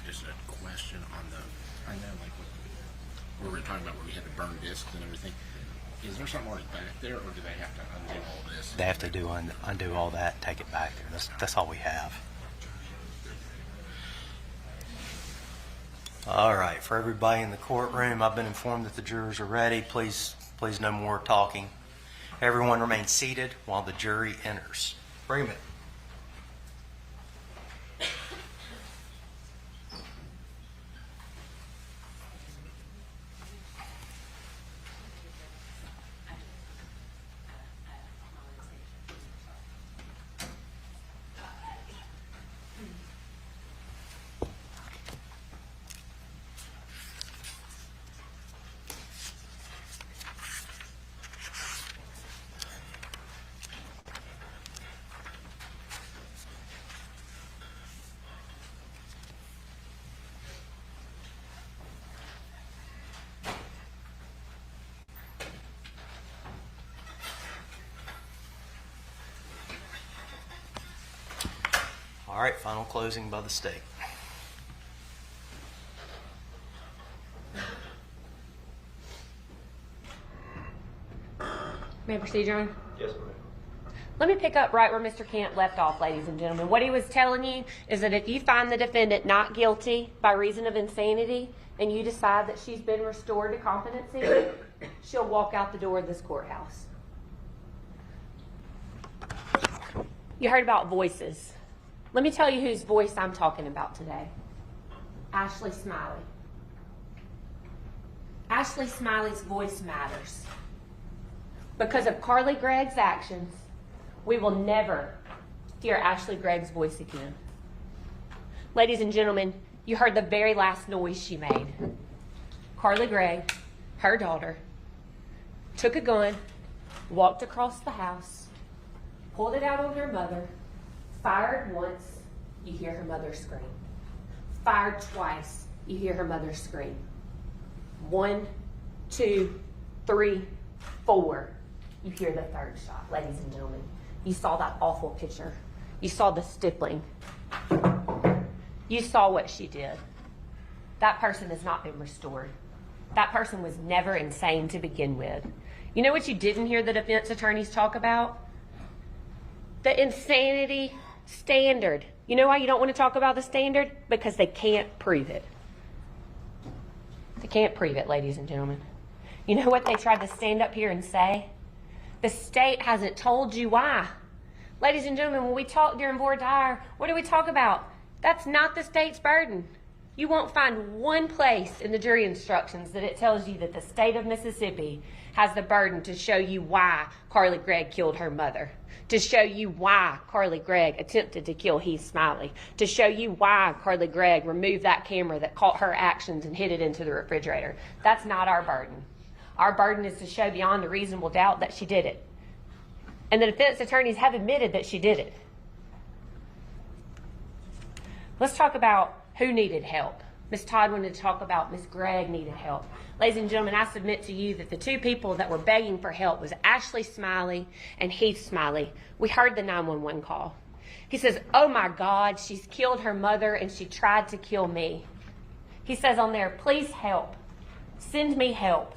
just a question on the, I know like what we were talking about where we had to burn discs and everything. Is there something already back there, or do they have to undo all this? They have to undo all that, take it back there. That's all we have. All right, for everybody in the courtroom, I've been informed that the jurors are ready. Please no more talking. Everyone remain seated while the jury enters. Bring them in. All right, final closing by the state. May I proceed, Your Honor? Yes, ma'am. Let me pick up right where Mr. Kent left off, ladies and gentlemen. What he was telling you is that if you find the defendant not guilty by reason of insanity and you decide that she's been restored to competency, she'll walk out the door of this courthouse. You heard about voices. Let me tell you whose voice I'm talking about today. Ashley Smiley. Ashley Smiley's voice matters. Because of Carly Gregg's actions, we will never hear Ashley Gregg's voice again. Ladies and gentlemen, you heard the very last noise she made. Carly Gregg, her daughter, took a gun, walked across the house, pulled it out on her mother, fired once, you hear her mother scream. Fired twice, you hear her mother scream. 1, 2, 3, 4, you hear the third shot. Ladies and gentlemen, you saw that awful picture. You saw the stippling. You saw what she did. That person has not been restored. That person was never insane to begin with. You know what you didn't hear the defense attorneys talk about? The insanity standard. You know why you don't want to talk about the standard? Because they can't prove it. They can't prove it, ladies and gentlemen. You know what they tried to stand up here and say? The state hasn't told you why. Ladies and gentlemen, when we talk during voir dire, what do we talk about? That's not the state's burden. You won't find one place in the jury instructions that it tells you that the state of Mississippi has the burden to show you why Carly Gregg killed her mother, to show you why Carly Gregg attempted to kill Heath Smiley, to show you why Carly Gregg removed that camera that caught her actions and hid it into the refrigerator. That's not our burden. Our burden is to show beyond a reasonable doubt that she did it. And the defense attorneys have admitted that she did it. Let's talk about who needed help. Ms. Todd wanted to talk about Ms. Gregg needed help. Ladies and gentlemen, I submit to you that the two people that were begging for help was Ashley Smiley and Heath Smiley. We heard the 911 call. He says, "Oh my God, she's killed her mother and she tried to kill me." He says on there, "Please help. Send me help."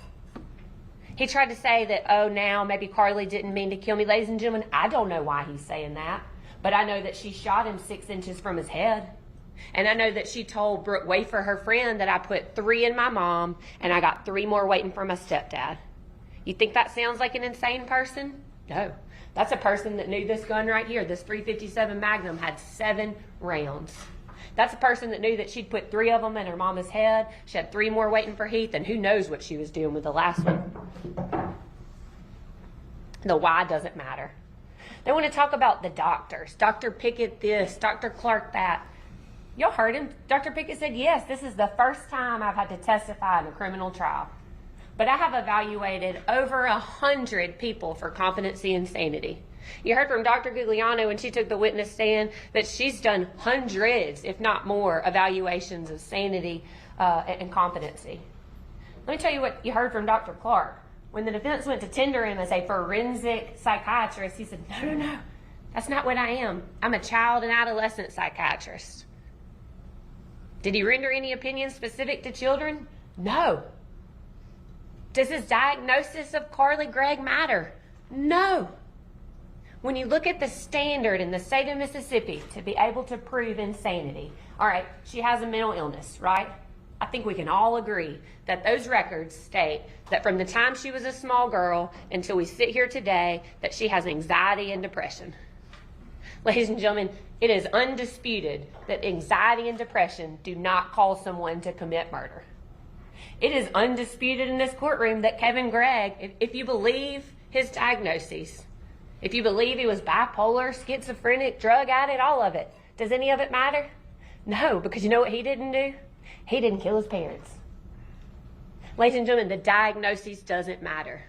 He tried to say that, oh, now maybe Carly didn't mean to kill me. Ladies and gentlemen, I don't know why he's saying that, but I know that she shot him 6 inches from his head. And I know that she told Brooke Wafer, her friend, that I put 3 in my mom and I got 3 more waiting for my stepdad. You think that sounds like an insane person? No. That's a person that knew this gun right here, this .357 Magnum, had 7 rounds. That's a person that knew that she'd put 3 of them in her mama's head. She had 3 more waiting for Heath, and who knows what she was doing with the last one. The why doesn't matter. They want to talk about the doctors. Dr. Pickett this, Dr. Clark that. Y'all heard him. Dr. Pickett said, yes, this is the first time I've had to testify in a criminal trial. But I have evaluated over 100 people for competency and sanity. You heard from Dr. Gugliano when she took the witness stand that she's done hundreds, if not more, evaluations of sanity and competency. Let me tell you what you heard from Dr. Clark. When the defense went to tender him as a forensic psychiatrist, he said, no, that's not what I am. I'm a child and adolescent psychiatrist. Did he render any opinions specific to children? No. Does his diagnosis of Carly Gregg matter? No. When you look at the standard in the state of Mississippi to be able to prove insanity, all right, she has a mental illness, right? I think we can all agree that those records state that from the time she was a small girl until we sit here today, that she has anxiety and depression. Ladies and gentlemen, it is undisputed that anxiety and depression do not cause someone to commit murder. It is undisputed in this courtroom that Kevin Gregg, if you believe his diagnoses, if you believe he was bipolar, schizophrenic, drug addict, all of it, does any of it matter? No, because you know what he didn't do? He didn't kill his parents. Ladies and gentlemen, the diagnosis doesn't matter.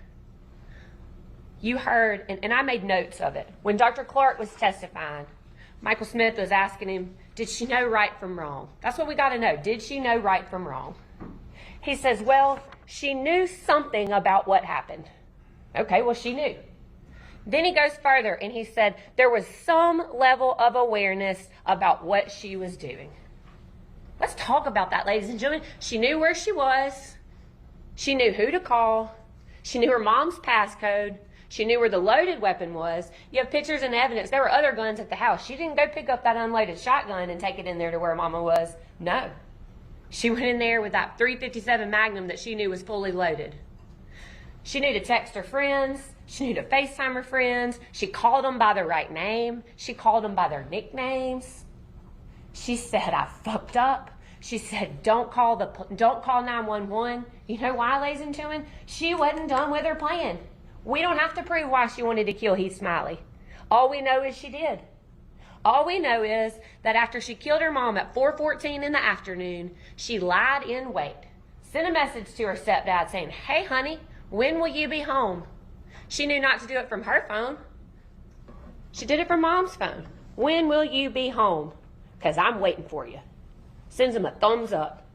You heard, and I made notes of it, when Dr. Clark was testifying, Michael Smith was asking him, did she know right from wrong? That's what we got to know. Did she know right from wrong? He says, well, she knew something about what happened. Okay, well, she knew. Then he goes further and he said there was some level of awareness about what she was doing. Let's talk about that, ladies and gentlemen. She knew where she was. She knew who to call. She knew her mom's passcode. She knew where the loaded weapon was. You have pictures and evidence. There were other guns at the house. She didn't go pick up that unloaded shotgun and take it in there to where Mama was. No. She went in there with that .357 Magnum that she knew was fully loaded. She knew to text her friends. She knew to FaceTime her friends. She called them by the right name. She called them by their nicknames. She said, I fucked up. She said, don't call 911. You know why, ladies and gentlemen? She wasn't done with her plan. We don't have to prove why she wanted to kill Heath Smiley. All we know is she did. All we know is that after she killed her mom at 4:14 in the afternoon, she lied in wait, sent a message to her stepdad saying, hey, honey, when will you be home? She knew not to do it from her phone. She did it from Mom's phone. When will you be home? Because I'm waiting for you. Sends him a thumbs up.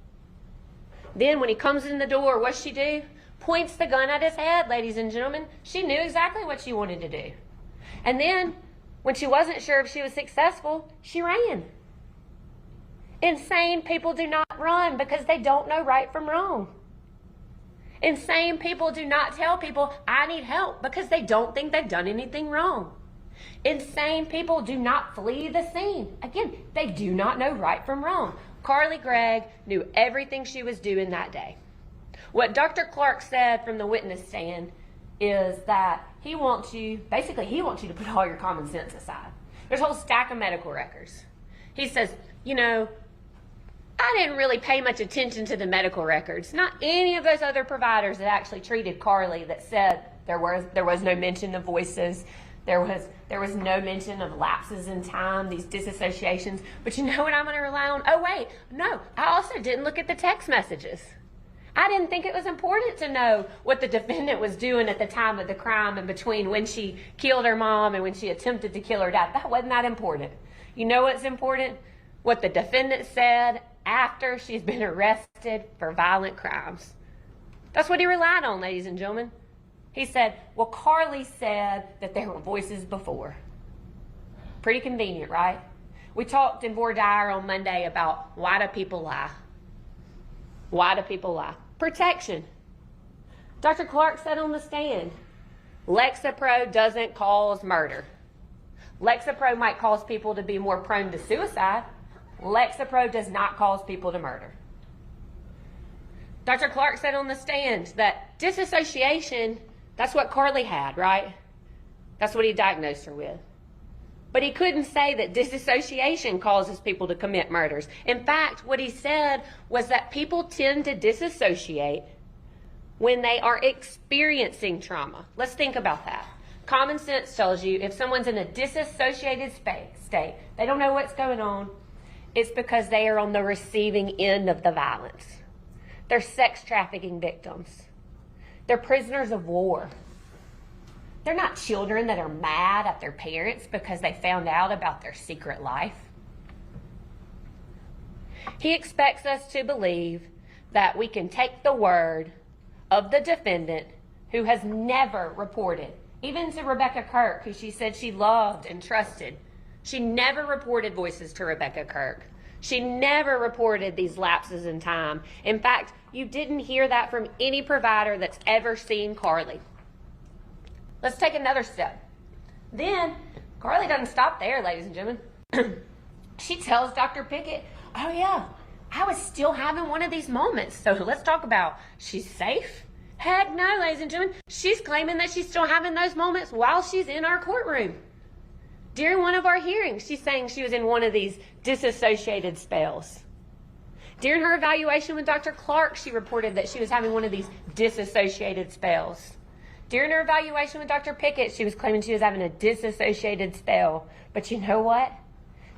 Then when he comes in the door, what's she do? Points the gun at his head, ladies and gentlemen. She knew exactly what she wanted to do. And then, when she wasn't sure if she was successful, she ran. Insane people do not run because they don't know right from wrong. Insane people do not tell people, I need help, because they don't think they've done anything wrong. Insane people do not flee the scene. Again, they do not know right from wrong. Carly Gregg knew everything she was doing that day. What Dr. Clark said from the witness stand is that he wants you to put all your common sense aside. There's a whole stack of medical records. He says, you know, I didn't really pay much attention to the medical records. Not any of those other providers that actually treated Carly that said there was no mention of voices. There was no mention of lapses in time, these disassociations. But you know what I'm going to rely on? Oh, wait, no. I also didn't look at the text messages. I didn't think it was important to know what the defendant was doing at the time of the crime and between when she killed her mom and when she attempted to kill her dad. That wasn't that important. You know what's important? What the defendant said after she's been arrested for violent crimes. That's what he relied on, ladies and gentlemen. He said, well, Carly said that there were voices before. Pretty convenient, right? We talked in voir dire on Monday about why do people lie? Why do people lie? Protection. Dr. Clark said on the stand, Lexapro doesn't cause murder. Lexapro might cause people to be more prone to suicide. Lexapro does not cause people to murder. Dr. Clark said on the stand that disassociation, that's what Carly had, right? That's what he diagnosed her with. But he couldn't say that disassociation causes people to commit murders. In fact, what he said was that people tend to disassociate when they are experiencing trauma. Let's think about that. Common sense tells you if someone's in a disassociated state, they don't know what's going on, it's because they are on the receiving end of the violence. They're sex trafficking victims. They're prisoners of war. They're not children that are mad at their parents because they found out about their secret life. He expects us to believe that we can take the word of the defendant who has never reported, even to Rebecca Kirk, who she said she loved and trusted. She never reported voices to Rebecca Kirk. She never reported these lapses in time. In fact, you didn't hear that from any provider that's ever seen Carly. Let's take another step. Then, Carly doesn't stop there, ladies and gentlemen. She tells Dr. Pickett, oh yeah, I was still having one of these moments. So let's talk about, she's safe? Heck no, ladies and gentlemen. She's claiming that she's still having those moments while she's in our courtroom. During one of our hearings, she's saying she was in one of these disassociated spells. During her evaluation with Dr. Clark, she reported that she was having one of these disassociated spells. During her evaluation with Dr. Pickett, she was claiming she was having a disassociated spell. But you know what?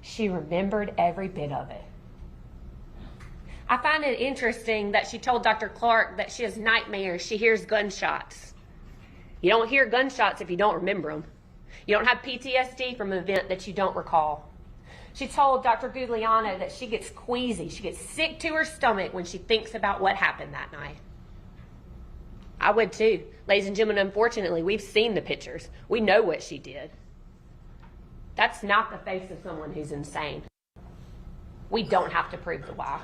She remembered every bit of it. I find it interesting that she told Dr. Clark that she has nightmares. She hears gunshots. You don't hear gunshots if you don't remember them. You don't have PTSD from an event that you don't recall. She told Dr. Gugliano that she gets queasy. She gets sick to her stomach when she thinks about what happened that night. I would too. Ladies and gentlemen, unfortunately, we've seen the pictures. We know what she did. That's not the face of someone who's insane. We don't have to prove the why.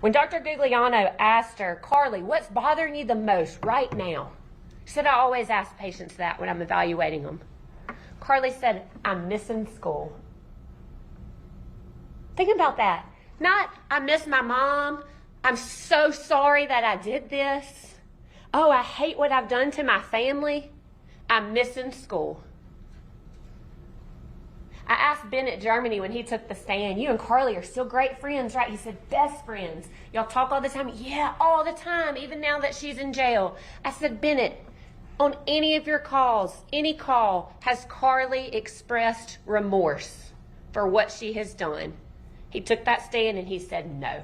When Dr. Gugliano asked her, Carly, what's bothering you the most right now? She said, I always ask patients that when I'm evaluating them. Carly said, I'm missing school. Think about that. Not, I miss my mom. I'm so sorry that I did this. Oh, I hate what I've done to my family. I'm missing school. I asked Bennett Germany when he took the stand, you and Carly are still great friends, right? He said, best friends. Y'all talk all the time? Yeah, all the time, even now that she's in jail. I said, Bennett, on any of your calls, any call, has Carly expressed remorse for what she has done? He took that stand and he said no.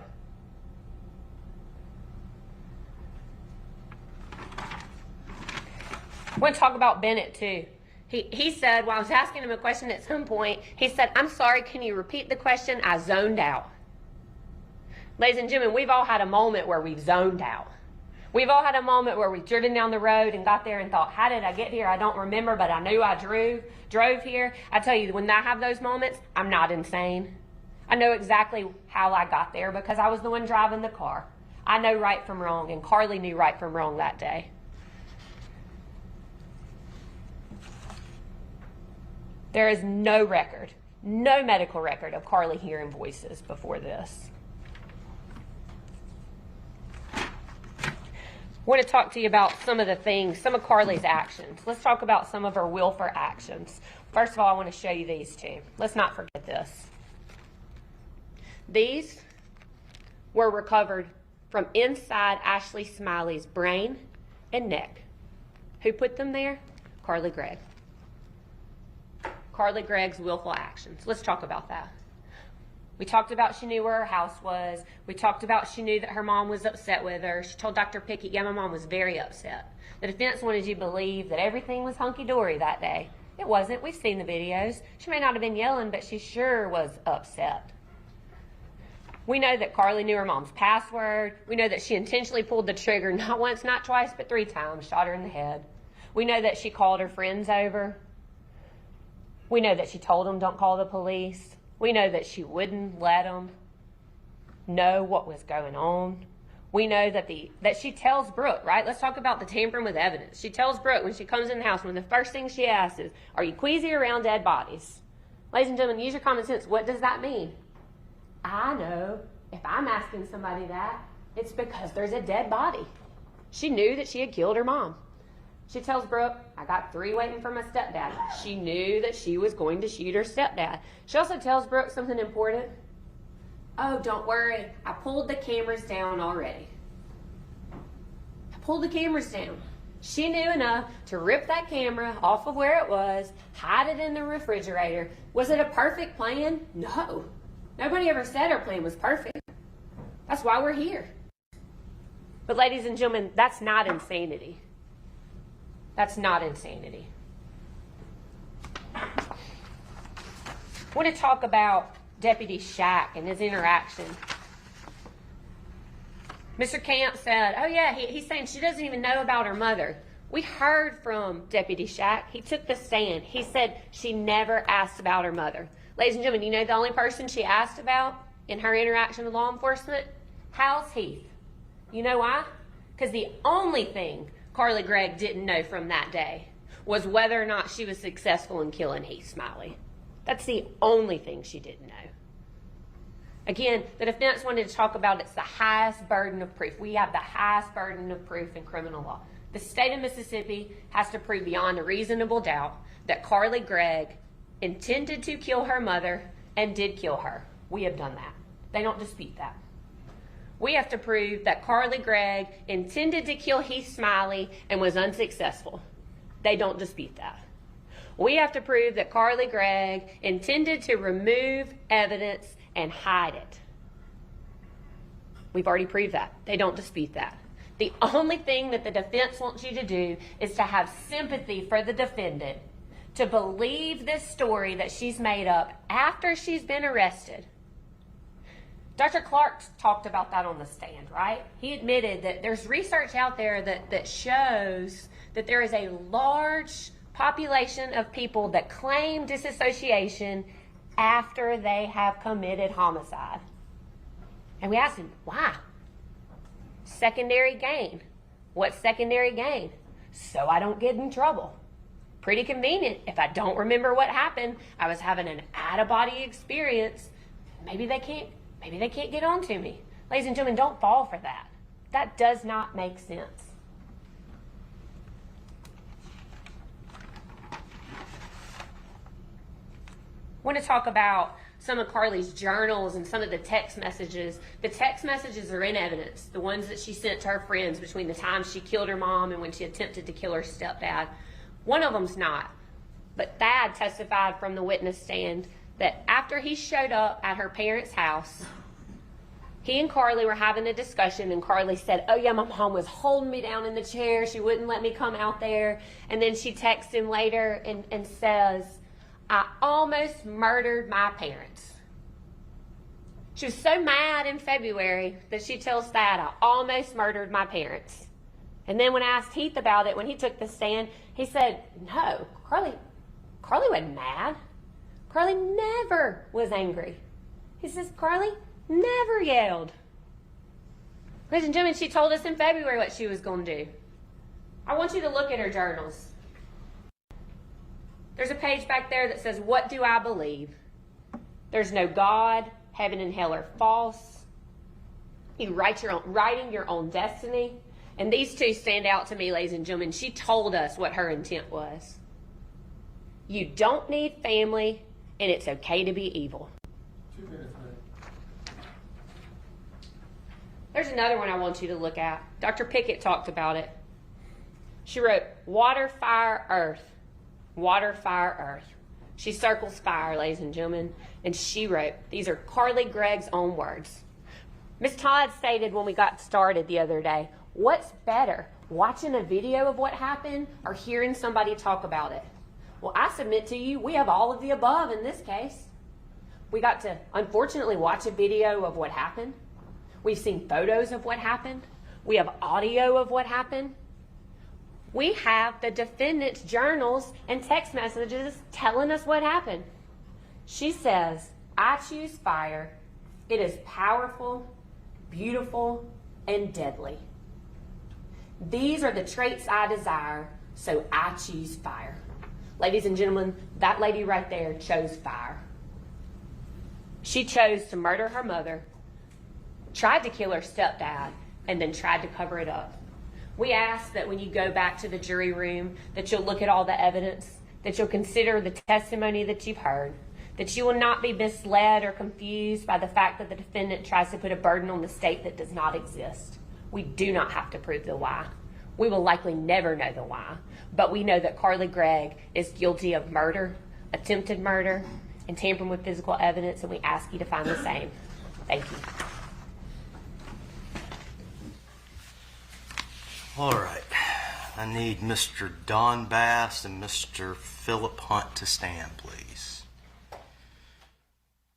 I want to talk about Bennett too. He said, while I was asking him a question at some point, he said, I'm sorry, can you repeat the question? I zoned out. Ladies and gentlemen, we've all had a moment where we've zoned out. We've all had a moment where we've driven down the road and got there and thought, how did I get here? I don't remember, but I knew I drove here. I tell you, when I have those moments, I'm not insane. I know exactly how I got there because I was the one driving the car. I know right from wrong, and Carly knew right from wrong that day. There is no record, no medical record of Carly hearing voices before this. I want to talk to you about some of the things, some of Carly's actions. Let's talk about some of her willful actions. First of all, I want to show you these two. Let's not forget this. These were recovered from inside Ashley Smiley's brain and neck. Who put them there? Carly Gregg. Carly Gregg's willful actions. Let's talk about that. We talked about she knew where her house was. We talked about she knew that her mom was upset with her. She told Dr. Pickett, yeah, my mom was very upset. The defense wanted you to believe that everything was hunky-dory that day. It wasn't. We've seen the videos. She may not have been yelling, but she sure was upset. We know that Carly knew her mom's password. We know that she intentionally pulled the trigger not once, not twice, but 3 times, shot her in the head. We know that she called her friends over. We know that she told them don't call the police. We know that she wouldn't let them know what was going on. We know that she tells Brooke, right? Let's talk about the tampering with evidence. She tells Brooke when she comes in the house, one of the first things she asks is, are you queasy around dead bodies? Ladies and gentlemen, use your common sense. What does that mean? I know if I'm asking somebody that, it's because there's a dead body. She knew that she had killed her mom. She tells Brooke, I got 3 waiting for my stepdad. She knew that she was going to shoot her stepdad. She also tells Brooke something important. Oh, don't worry. I pulled the cameras down already. I pulled the cameras down. She knew enough to rip that camera off of where it was, hide it in the refrigerator. Was it a perfect plan? No. Nobody ever said her plan was perfect. That's why we're here. But ladies and gentlemen, that's not insanity. That's not insanity. I want to talk about Deputy Shack and his interaction. Mr. Camp said, oh yeah, he's saying she doesn't even know about her mother. We heard from Deputy Shack. He took the stand. He said she never asked about her mother. Ladies and gentlemen, you know the only person she asked about in her interaction with law enforcement? How's Heath? You know why? Because the only thing Carly Gregg didn't know from that day was whether or not she was successful in killing Heath Smiley. That's the only thing she didn't know. Again, the defense wanted to talk about it's the highest burden of proof. We have the highest burden of proof in criminal law. The state of Mississippi has to prove beyond a reasonable doubt that Carly Gregg intended to kill her mother and did kill her. We have done that. They don't dispute that. We have to prove that Carly Gregg intended to kill Heath Smiley and was unsuccessful. They don't dispute that. We have to prove that Carly Gregg intended to remove evidence and hide it. We've already proved that. They don't dispute that. The only thing that the defense wants you to do is to have sympathy for the defendant, to believe this story that she's made up after she's been arrested. Dr. Clark talked about that on the stand, right? He admitted that there's research out there that shows that there is a large population of people that claim disassociation after they have committed homicide. And we asked him, why? Secondary gain. What's secondary gain? So I don't get in trouble. Pretty convenient. If I don't remember what happened, I was having an out-of-body experience. Maybe they can't get on to me. Ladies and gentlemen, don't fall for that. That does not make sense. I want to talk about some of Carly's journals and some of the text messages. The text messages are in evidence, the ones that she sent to her friends between the time she killed her mom and when she attempted to kill her stepdad. One of them's not. But Thad testified from the witness stand that after he showed up at her parents' house, he and Carly were having a discussion, and Carly said, oh yeah, my mom was holding me down in the chair. She wouldn't let me come out there. And then she texts him later and says, I almost murdered my parents. She was so mad in February that she tells Thad, I almost murdered my parents. And then when I asked Heath about it, when he took the stand, he said, no, Carly wasn't mad. Carly never was angry. He says, Carly never yelled. Ladies and gentlemen, she told us in February what she was going to do. I want you to look at her journals. There's a page back there that says, what do I believe? There's no God. Heaven and hell are false. You writing your own destiny. And these two stand out to me, ladies and gentlemen. She told us what her intent was. You don't need family, and it's okay to be evil. 2 minutes, man. There's another one I want you to look at. Dr. Pickett talked about it. She wrote, water, fire, earth. Water, fire, earth. She circles fire, ladies and gentlemen, and she wrote, these are Carly Gregg's own words. Miss Todd stated when we got started the other day, what's better, watching a video of what happened or hearing somebody talk about it? Well, I submit to you, we have all of the above in this case. We got to, unfortunately, watch a video of what happened. We've seen photos of what happened. We have audio of what happened. We have the defendant's journals and text messages telling us what happened. She says, I choose fire. It is powerful, beautiful, and deadly. These are the traits I desire, so I choose fire. Ladies and gentlemen, that lady right there chose fire. She chose to murder her mother, tried to kill her stepdad, and then tried to cover it up. We ask that when you go back to the jury room, that you'll look at all the evidence, that you'll consider the testimony that you've heard, that you will not be misled or confused by the fact that the defendant tries to put a burden on the state that does not exist. We do not have to prove the why. We will likely never know the why, but we know that Carly Gregg is guilty of murder, attempted murder, and tampering with physical evidence, and we ask you to find the same. Thank you. All right. I need Mr. Don Bass and Mr. Philip Hunt to stand, please.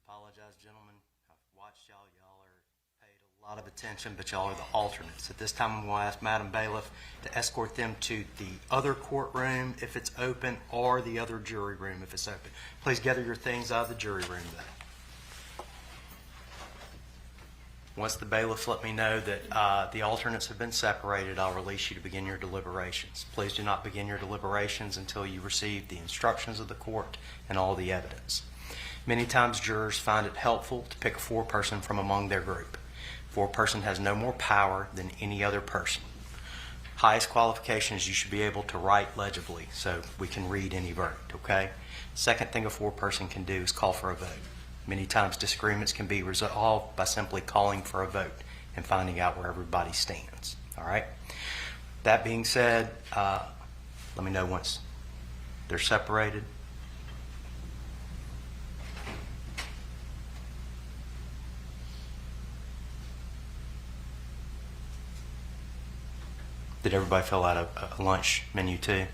Apologize, gentlemen. I've watched y'all. Y'all are paid a A lot of attention, but y'all are the alternates. At this time, I'm going to ask Madam Bailiff to escort them to the other courtroom if it's open, or the other jury room if it's open. Please gather your things out of the jury room then. Once the bailiffs let me know that the alternates have been separated, I'll release you to begin your deliberations. Please do not begin your deliberations until you receive the instructions of the court and all the evidence. Many times jurors find it helpful to pick a foreperson from among their group. Foreperson has no more power than any other person. Highest qualification is you should be able to write legibly so we can read any verdict, okay? Second thing a foreperson can do is call for a vote. Many times disagreements can be resolved by simply calling for a vote and finding out where everybody stands, all right? That being said, let me know once they're separated. Did everybody fill out a lunch menu too?